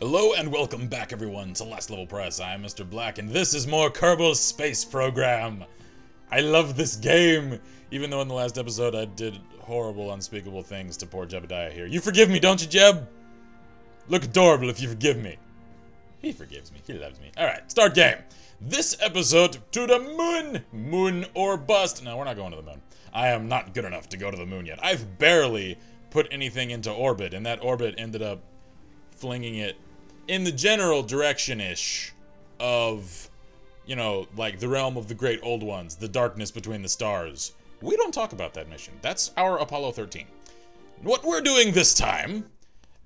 Hello and welcome back everyone to Last Level Press. I am Mr. Black and this is more Kerbal Space Program. I love this game, even though in the last episode I did horrible, unspeakable things to poor Jebediah here. You forgive me, don't you, Jeb? Look adorable if you forgive me. He forgives me, he loves me. Alright, start game. This episode, to the moon! Moon or bust. No, we're not going to the moon. I am not good enough to go to the moon yet. I've barely put anything into orbit, and that orbit ended up flinging it in the general direction-ish of, you know, like the realm of the great old ones, the darkness between the stars. We don't talk about that mission. That's our Apollo 13. What we're doing this time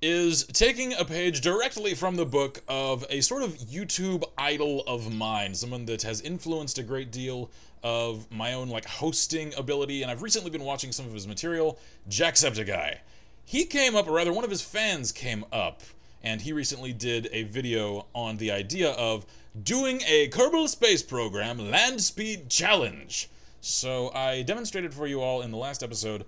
is taking a page directly from the book of a sort of YouTube idol of mine, someone that has influenced a great deal of my own, like, hosting ability, and I've recently been watching some of his material, Ch.2. He came up, or rather one of his fans came up, and he recently did a video on the idea of doing a Kerbal Space Program land speed challenge. So I demonstrated for you all in the last episode,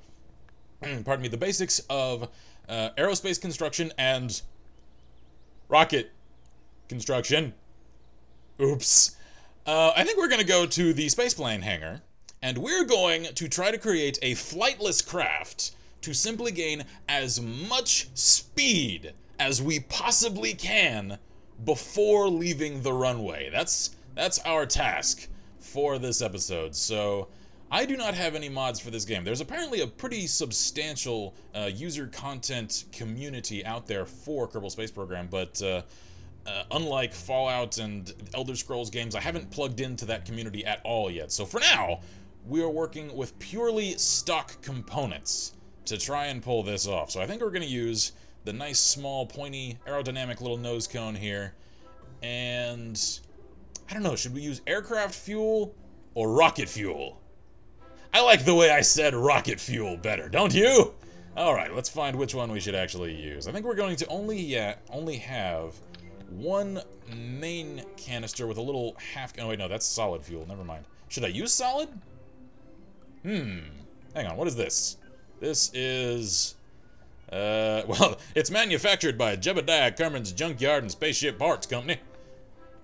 pardon me, the basics of aerospace construction and rocket construction. Oops. I think we're going to go to the spaceplane hangar, and we're going to try to create a flightless craft to simply gain as much speed as we possibly can before leaving the runway. That's our task for this episode. So I do not have any mods for this game. There's apparently a pretty substantial user content community out there for Kerbal Space Program, but unlike Fallout and Elder Scrolls games, I haven't plugged into that community at all yet. So for now, we are working with purely stock components to try and pull this off. So I think we're going to use the nice, small, pointy, aerodynamic little nose cone here. And I don't know, should we use aircraft fuel or rocket fuel? I like the way I said rocket fuel better, don't you? Alright, let's find which one we should actually use. I think we're going to only have one main canister with a little half... Oh wait, no, that's solid fuel, never mind. Should I use solid? Hang on, what is this? This is... well, it's manufactured by Jebediah Kerman's Junkyard and Spaceship Parts Company.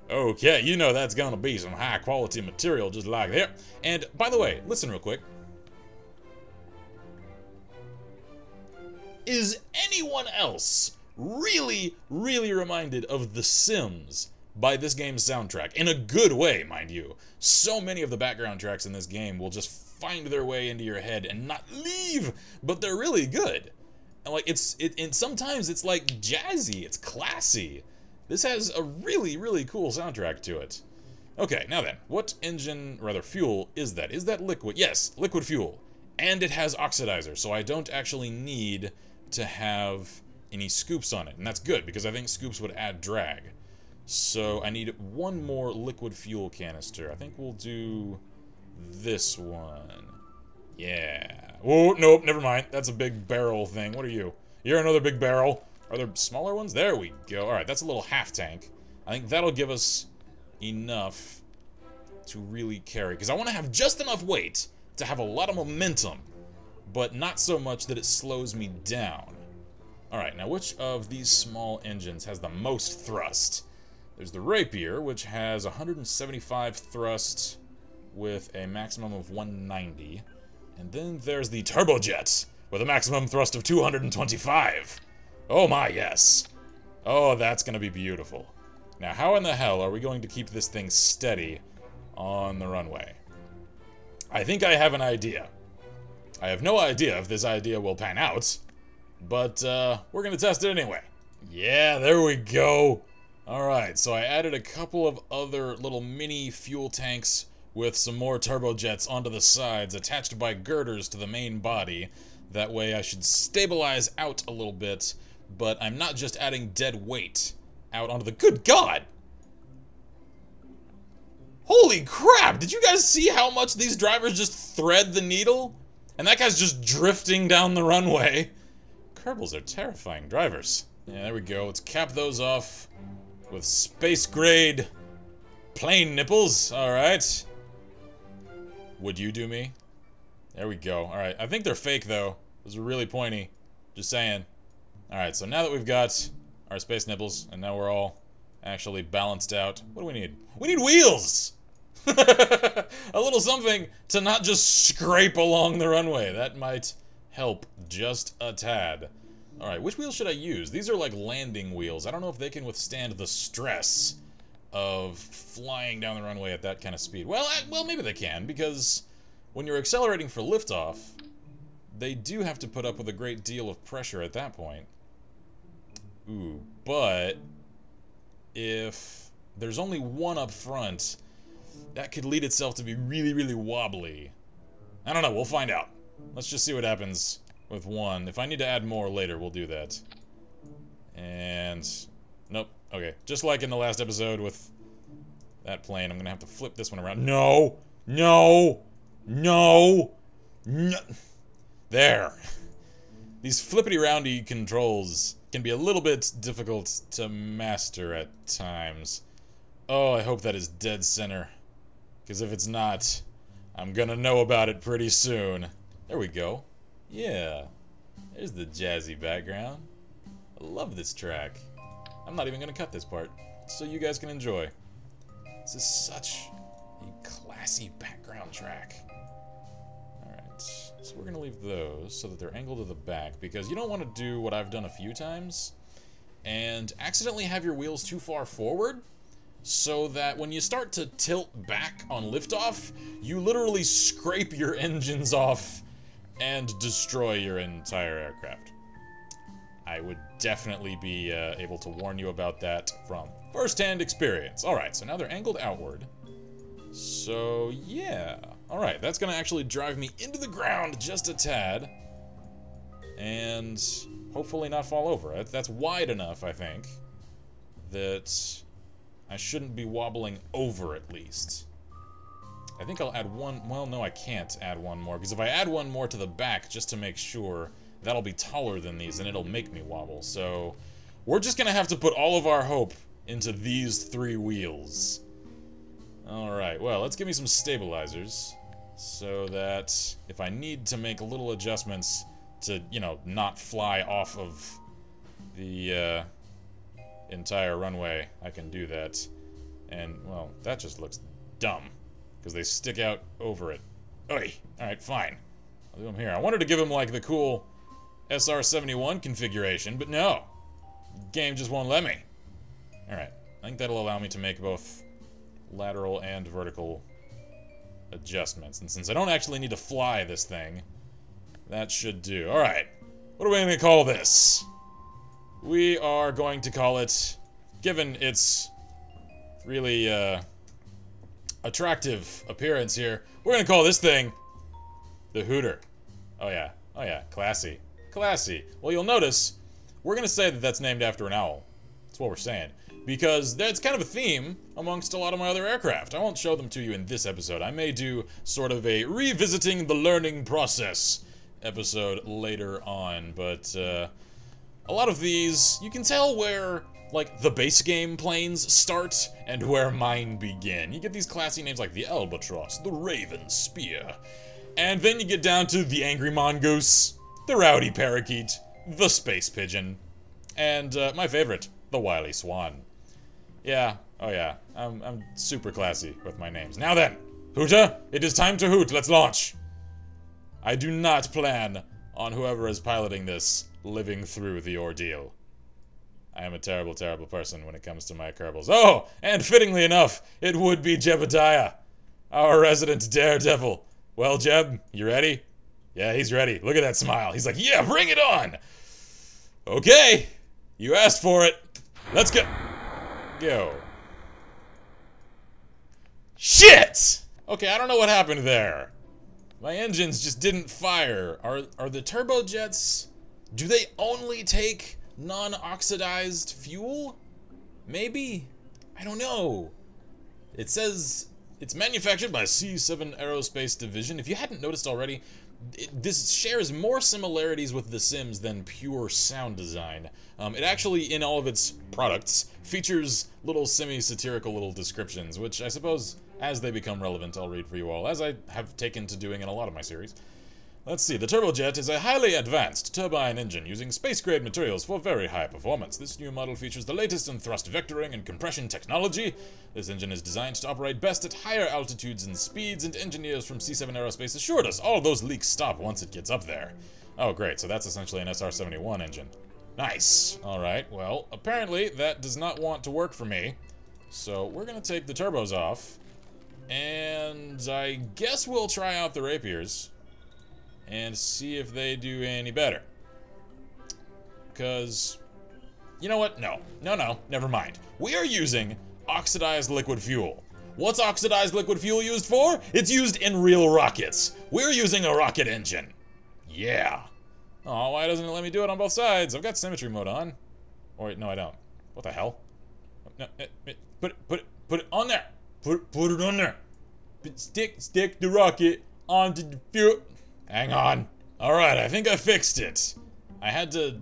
Okay, you know that's gonna be some high quality material just like that. And, by the way, listen real quick. Is anyone else really reminded of The Sims by this game's soundtrack? In a good way, mind you. So many of the background tracks in this game will just find their way into your head and not leave, but they're really good. And like and sometimes it's like jazzy, it's classy. This has a really cool soundtrack to it. Okay, now then, what engine, rather fuel, is that? Is that liquid? Yes, liquid fuel. And it has oxidizer, so I don't actually need to have any scoops on it. And that's good, because I think scoops would add drag. So I need one more liquid fuel canister. I think we'll do this one. Yeah. Oh, nope, never mind. That's a big barrel thing. What are you? You're another big barrel. Are there smaller ones? There we go. Alright, that's a little half tank. I think that'll give us enough to really carry. Because I want to have just enough weight to have a lot of momentum, but not so much that it slows me down. Alright, now which of these small engines has the most thrust? There's the Rapier, which has 175 thrust with a maximum of 190. And then there's the Turbojet, with a maximum thrust of 225. Oh my, yes. Oh, that's gonna be beautiful. Now, how in the hell are we going to keep this thing steady on the runway? I think I have an idea. I have no idea if this idea will pan out, but we're gonna test it anyway. Yeah, there we go. Alright, so I added a couple of other little mini fuel tanks with some more turbojets onto the sides, attached by girders to the main body. That way I should stabilize out a little bit, but I'm not just adding dead weight out onto the... Good God! Holy crap! Did you guys see how much these drivers just thread the needle? And that guy's just drifting down the runway. Kerbals are terrifying drivers. Yeah, there we go. Let's cap those off with space-grade plane nipples. Alright. Would you do me? There we go. Alright, I think they're fake, though. Those are really pointy. Just saying. Alright, so now that we've got our space nipples, and now we're all actually balanced out. What do we need? We need wheels! A little something to not just scrape along the runway. That might help just a tad. Alright, which wheels should I use? These are like landing wheels. I don't know if they can withstand the stress of flying down the runway at that kind of speed. Well, maybe they can, because when you're accelerating for liftoff, they do have to put up with a great deal of pressure at that point. Ooh, but if there's only one up front, that could lead itself to be really, really wobbly. I don't know, we'll find out. Let's just see what happens with one. If I need to add more later, we'll do that. And... nope. Okay. Just like in the last episode with that plane, I'm gonna have to flip this one around. No! No! No! No! There! These flippity-roundy controls can be a little bit difficult to master at times. Oh, I hope that is dead center. Because if it's not, I'm gonna know about it pretty soon. There we go. Yeah. There's the jazzy background. I love this track. I'm not even gonna cut this part, so you guys can enjoy. This is such a classy background track. Alright, so we're gonna leave those so that they're angled to the back, because you don't want to do what I've done a few times, and accidentally have your wheels too far forward, so that when you start to tilt back on liftoff, you literally scrape your engines off and destroy your entire aircraft. I would definitely be able to warn you about that from first-hand experience. Alright, so now they're angled outward. So, yeah. Alright, that's gonna actually drive me into the ground just a tad. And hopefully not fall over. That's wide enough, I think, that I shouldn't be wobbling over at least. I think I'll add one. Well, no, I can't add one more, because if I add one more to the back just to make sure, that'll be taller than these and it'll make me wobble. So we're just gonna have to put all of our hope into these three wheels. Alright, well, let's give me some stabilizers so that if I need to make little adjustments to, you know, not fly off of the entire runway, I can do that. And, well, that just looks dumb, because they stick out over it. Oy! Alright, fine. I'll do them here. I wanted to give them, like, the cool SR-71 configuration, but no. Game just won't let me. Alright, I think that'll allow me to make both lateral and vertical adjustments. And since I don't actually need to fly this thing, that should do. Alright, what are we going to call this? We are going to call it, given its really attractive appearance here, we're going to call this thing the Hooter. Oh yeah, classy. Classy. Well, you'll notice, we're going to say that that's named after an owl. That's what we're saying. Because that's kind of a theme amongst a lot of my other aircraft. I won't show them to you in this episode. I may do sort of a revisiting the learning process episode later on, but a lot of these, you can tell where, like, the base game planes start and where mine begin. You get these classy names like the Albatross, the Raven Spear, and then you get down to the Angry Mongoose, the Rowdy Parakeet, the Space Pigeon, and my favorite, the Wily Swan. Yeah, oh yeah, I'm super classy with my names. Now then, Hooter, it is time to hoot, let's launch! I do not plan on whoever is piloting this living through the ordeal. I am a terrible, terrible person when it comes to my Kerbals. Oh, and fittingly enough, it would be Jebediah, our resident daredevil. Well, Jeb, you ready? Yeah, he's ready. Look at that smile. He's like, yeah, bring it on! Okay, you asked for it. Let's go. Go. Shit! Okay, I don't know what happened there. My engines just didn't fire. Are the turbojets... do they only take non-oxidized fuel? Maybe? I don't know. It says it's manufactured by C7 Aerospace Division. If you hadn't noticed already, this shares more similarities with The Sims than pure sound design. It actually, in all of its products, features little semi-satirical little descriptions, which I suppose, as they become relevant, I'll read for you all, as I have taken to doing in a lot of my series. Let's see, the turbojet is a highly advanced turbine engine using space-grade materials for very high performance. This new model features the latest in thrust vectoring and compression technology. This engine is designed to operate best at higher altitudes and speeds, and engineers from C7 Aerospace assured us all those leaks stop once it gets up there. Oh great, so that's essentially an SR-71 engine. Nice. Alright, well, apparently that does not want to work for me. So we're gonna take the turbos off, and I guess we'll try out the rapiers and see if they do any better. Because, you know what? No, never mind. We are using oxidized liquid fuel. What's oxidized liquid fuel used for? It's used in real rockets. We're using a rocket engine. Yeah. Oh, why doesn't it let me do it on both sides? I've got symmetry mode on. Oh wait, no I don't. What the hell? No, put it on there. Put it on there. Stick the rocket onto the fuel. Hang on. Alright, I think I fixed it. I had to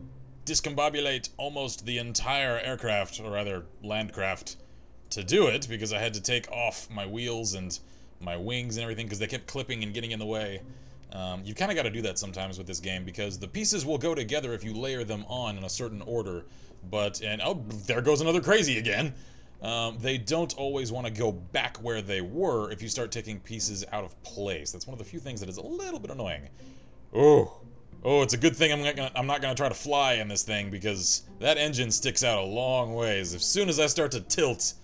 discombobulate almost the entire aircraft, or rather landcraft, to do it, because I had to take off my wheels and my wings and everything, because they kept clipping and getting in the way. You kind of got to do that sometimes with this game, because the pieces will go together if you layer them on in a certain order, and oh, there goes another crazy again. They don't always want to go back where they were if you start taking pieces out of place. That's one of the few things that is a little bit annoying. Oh, it's a good thing I'm not gonna try to fly in this thing, because that engine sticks out a long ways. As soon as I start to tilt,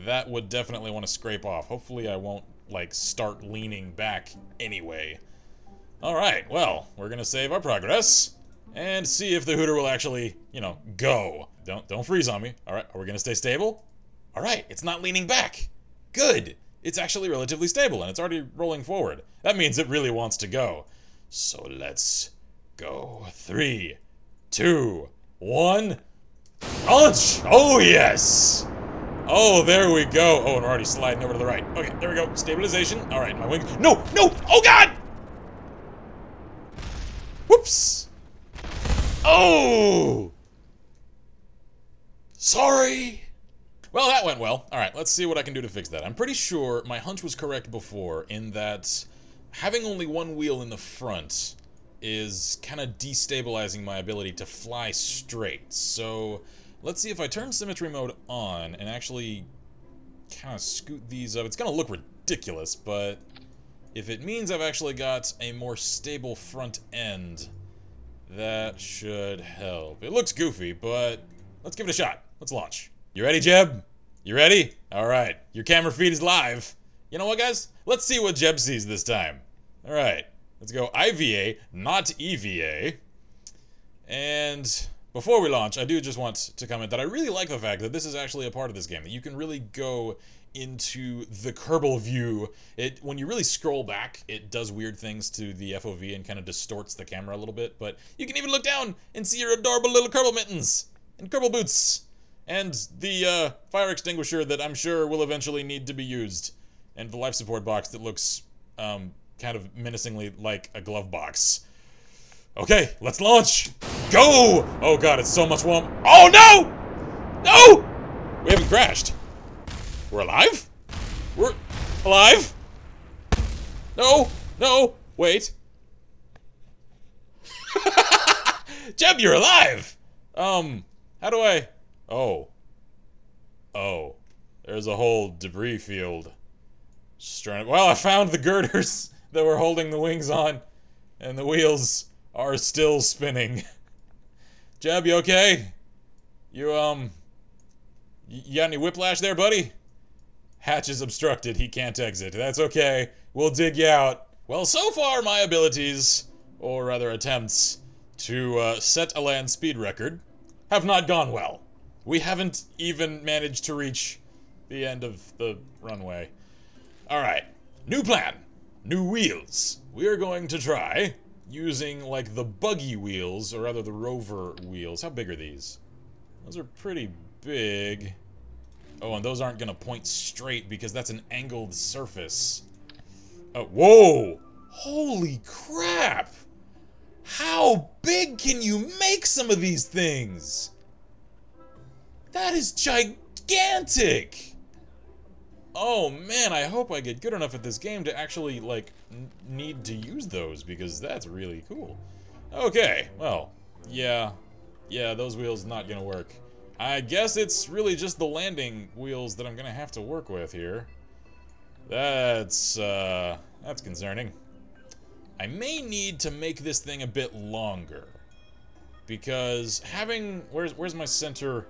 that would definitely want to scrape off. Hopefully I won't, like, start leaning back anyway. Alright, well, we're gonna save our progress and see if the Hooter will actually, you know, go. Don't freeze on me. Alright, are we gonna stay stable? Alright, it's not leaning back. Good. It's actually relatively stable, and it's already rolling forward. That means it really wants to go. So let's go. 3, 2, 1. Launch! Oh, yes! Oh, there we go. Oh, and we're already sliding over to the right. Okay, there we go. Stabilization. Alright, my wings. No! No! Oh, God! Whoops! Oh! Sorry! Well, that went well. Alright, let's see what I can do to fix that. I'm pretty sure my hunch was correct before, in that having only one wheel in the front is kind of destabilizing my ability to fly straight. So let's see if I turn symmetry mode on and actually kind of scoot these up. It's going to look ridiculous, but if it means I've actually got a more stable front end, that should help. It looks goofy, but let's give it a shot. Let's launch. You ready, Jeb? You ready? Alright, your camera feed is live. You know what, guys? Let's see what Jeb sees this time. Alright, let's go IVA, not EVA. And before we launch, I do just want to comment that I really like the fact that this is actually a part of this game, that you can really go into the Kerbal view. When you really scroll back, it does weird things to the FOV and kind of distorts the camera a little bit, but you can even look down and see your adorable little Kerbal mittens and Kerbal boots. And the fire extinguisher that I'm sure will eventually need to be used. And the life support box that looks kind of menacingly like a glove box. Okay, let's launch! Go! Oh god, it's so much warm. Oh no! No! We haven't crashed. We're alive? We're alive? No! No! Wait. Jeb, you're alive! How do I... Oh. There's a whole debris field. Well, I found the girders that were holding the wings on, and the wheels are still spinning. Jeb, you okay? You got any whiplash there, buddy? Hatch is obstructed, he can't exit. That's okay, we'll dig you out. Well, so far my abilities, or rather attempts, to set a land speed record have not gone well. We haven't even managed to reach the end of the runway. Alright, new plan. New wheels. We are going to try using, like, the buggy wheels, or rather the rover wheels. How big are these? Those are pretty big. Oh, and those aren't gonna point straight because that's an angled surface. Oh, whoa! Holy crap! How big can you make some of these things? That is gigantic! Oh man, I hope I get good enough at this game to actually, like, need to use those, because that's really cool. Okay, well, yeah, those wheels not gonna work. I guess it's really just the landing wheels that I'm gonna have to work with here. That's concerning. I may need to make this thing a bit longer, because having, where's my center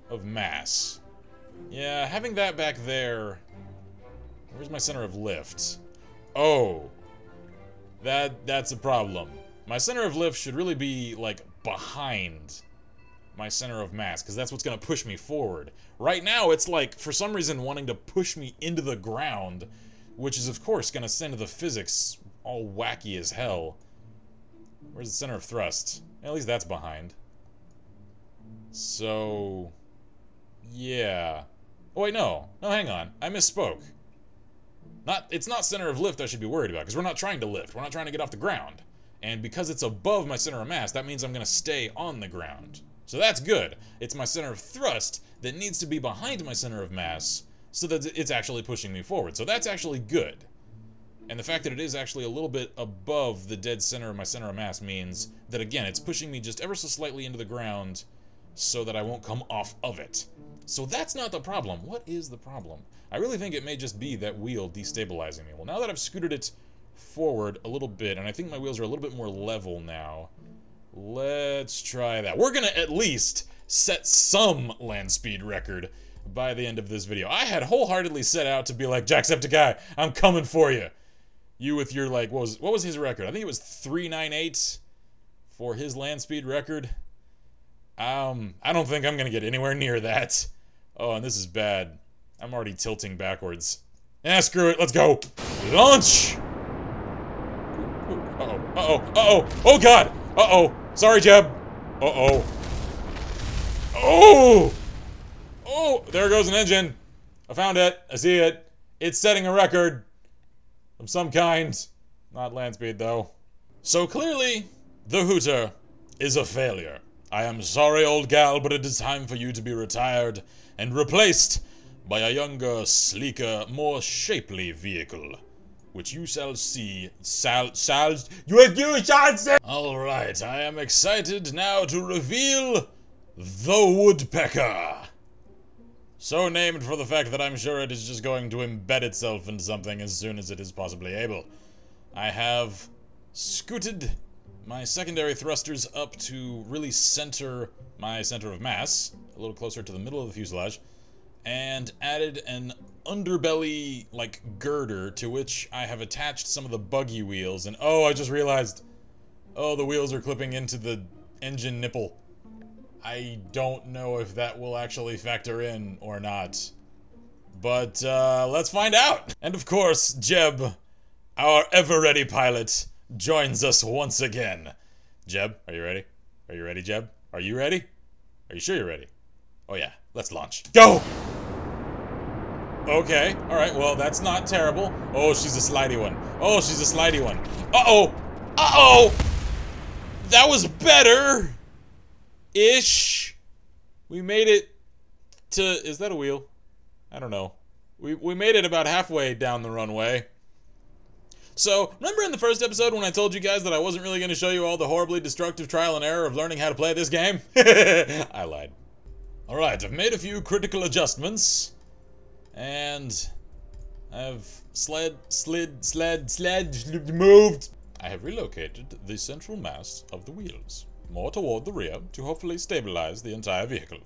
of mass? Yeah, having that back there. Where's my center of lift? Oh, that's a problem. My center of lift should really be, like, behind my center of mass, because that's what's going to push me forward. Right now, it's like, for some reason, wanting to push me into the ground, which is, of course, going to send the physics all wacky as hell. Where's the center of thrust? At least that's behind. So, yeah. Oh, wait, no. No, hang on. I misspoke. It's not center of lift I should be worried about, because we're not trying to lift. We're not trying to get off the ground. And because it's above my center of mass, that means I'm going to stay on the ground. So that's good. It's my center of thrust that needs to be behind my center of mass so that it's actually pushing me forward. So that's actually good. And the fact that it is actually a little bit above the dead center of my center of mass means that, again, it's pushing me just ever so slightly into the ground so that I won't come off of it. So that's not the problem. What is the problem? I really think it may just be that wheel destabilizing me. Well, now that I've scooted it forward a little bit, and I think my wheels are a little bit more level now, let's try that. We're gonna at least set some land speed record by the end of this video. I had wholeheartedly set out to be like, Jacksepticeye, I'm coming for you. You with your, like, what was his record? I think it was 398 for his land speed record. I don't think I'm gonna get anywhere near that. Oh, and this is bad. I'm already tilting backwards. Screw it, let's go. Launch! Oh god! Sorry, Jeb! Oh! There goes an engine. I found it. I see it. It's setting a record of some kind. Not land speed, though. So clearly, the Hooter is a failure. I am sorry, old gal, but it is time for you to be retired and replaced by a younger, sleeker, more shapely vehicle, which you shall see. You shall see. Alright, I am excited now to reveal the Woodpecker. So named for the fact that I'm sure it is just going to embed itself into something as soon as it is possibly able. I have scooted my secondary thrusters up to really center my center of mass, a little closer to the middle of the fuselage, and added an underbelly, like, girder to which I have attached some of the buggy wheels, and oh, I just realized, oh, the wheels are clipping into the engine nipple. I don't know if that will actually factor in or not, but let's find out. And of course, Jeb, our ever-ready pilot, joins us once again. Jeb, are you ready? Are you ready, Jeb? Are you ready? Are you sure you're ready? Oh yeah, let's launch. Go! Okay, alright, well, that's not terrible. Oh, she's a slidey one. Oh, she's a slidey one. Uh-oh! Uh-oh! That was better! Ish. We made it to... Is that a wheel? I don't know. We made it about halfway down the runway. So, remember in the first episode when I told you guys that I wasn't really going to show you all the horribly destructive trial and error of learning how to play this game? I lied. Alright, I've made a few critical adjustments. And I've moved. I have relocated the central mass of the wheels more toward the rear to hopefully stabilize the entire vehicle.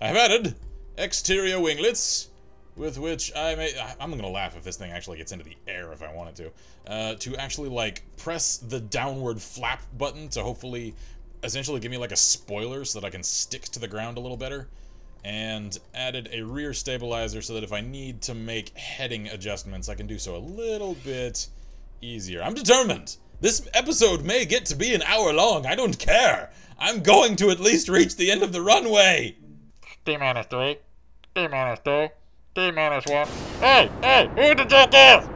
I have added exterior winglets with which I'm gonna laugh if this thing actually gets into the air if I wanted to actually, like, press the downward flap button to hopefully essentially give me like a spoiler so that I can stick to the ground a little better, and added a rear stabilizer so that if I need to make heading adjustments I can do so a little bit easier. I'm determined! This episode may get to be an hour long, I don't care! I'm going to at least reach the end of the runway! T-3, T-2, T-1. Hey! Who the jerk off?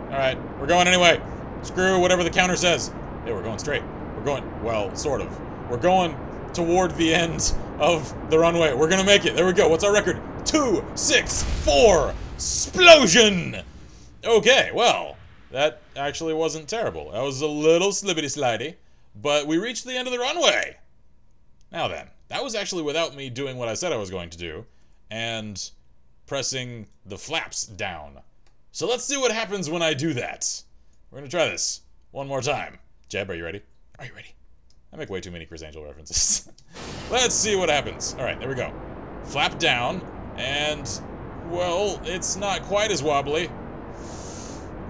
Alright, we're going anyway. Screw whatever the counter says. Hey, we're going straight. We're going, well, sort of. We're going toward the end of the runway. We're gonna make it. There we go. What's our record? 2, 6, 4. Explosion! Okay, well, that actually wasn't terrible. That was a little slippity-slidey, but we reached the end of the runway. Now then, that was actually without me doing what I said I was going to do, and pressing the flaps down. So let's see what happens when I do that. We're gonna try this one more time. Jeb, are you ready? Are you ready? I make way too many Chris Angel references. Let's see what happens. Alright, there we go. Flap down, and, well, it's not quite as wobbly.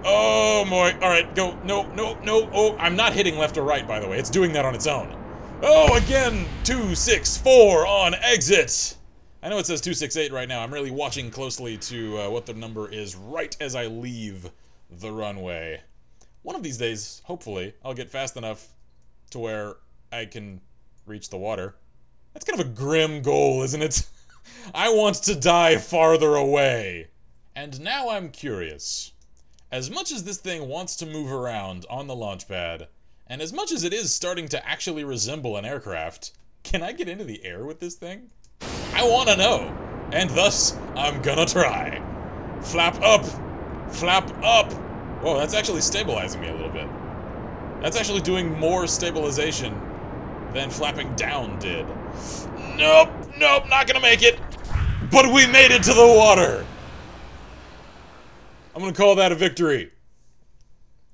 Oh, boy. Alright, go. No, no, no. Oh, I'm not hitting left or right, by the way. It's doing that on its own. Oh, again, 264 on exit. I know it says 268 right now. I'm really watching closely to what the number is right as I leave the runway. One of these days, hopefully, I'll get fast enough to where I can reach the water. That's kind of a grim goal, isn't it? I want to die farther away. And now I'm curious. As much as this thing wants to move around on the launch pad, and as much as it is starting to actually resemble an aircraft, can I get into the air with this thing? I want to know, and thus, I'm gonna try. Flap up! Flap up! Whoa, that's actually stabilizing me a little bit. That's actually doing more stabilization than flapping down did. Nope, nope, not gonna make it! But we made it to the water! I'm gonna call that a victory.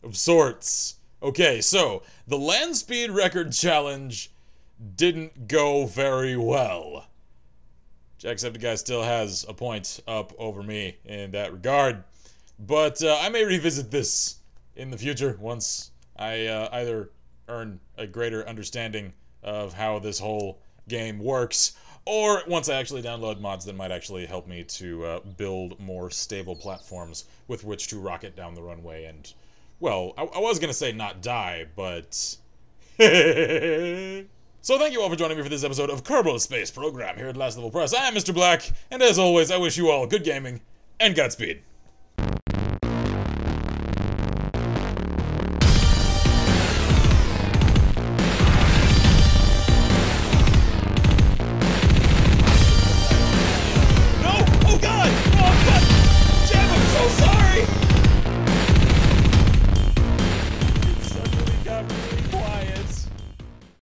Of sorts. Okay, so, the land speed record challenge didn't go very well. Jacksepticeye still has a point up over me in that regard. But I may revisit this in the future once I either earn a greater understanding of how this whole game works, or once I actually download mods that might actually help me to build more stable platforms with which to rocket down the runway and, well, I was going to say not die, but... So thank you all for joining me for this episode of Kerbal Space Program here at Last Level Press. I am Mr. Black, and as always, I wish you all good gaming and Godspeed.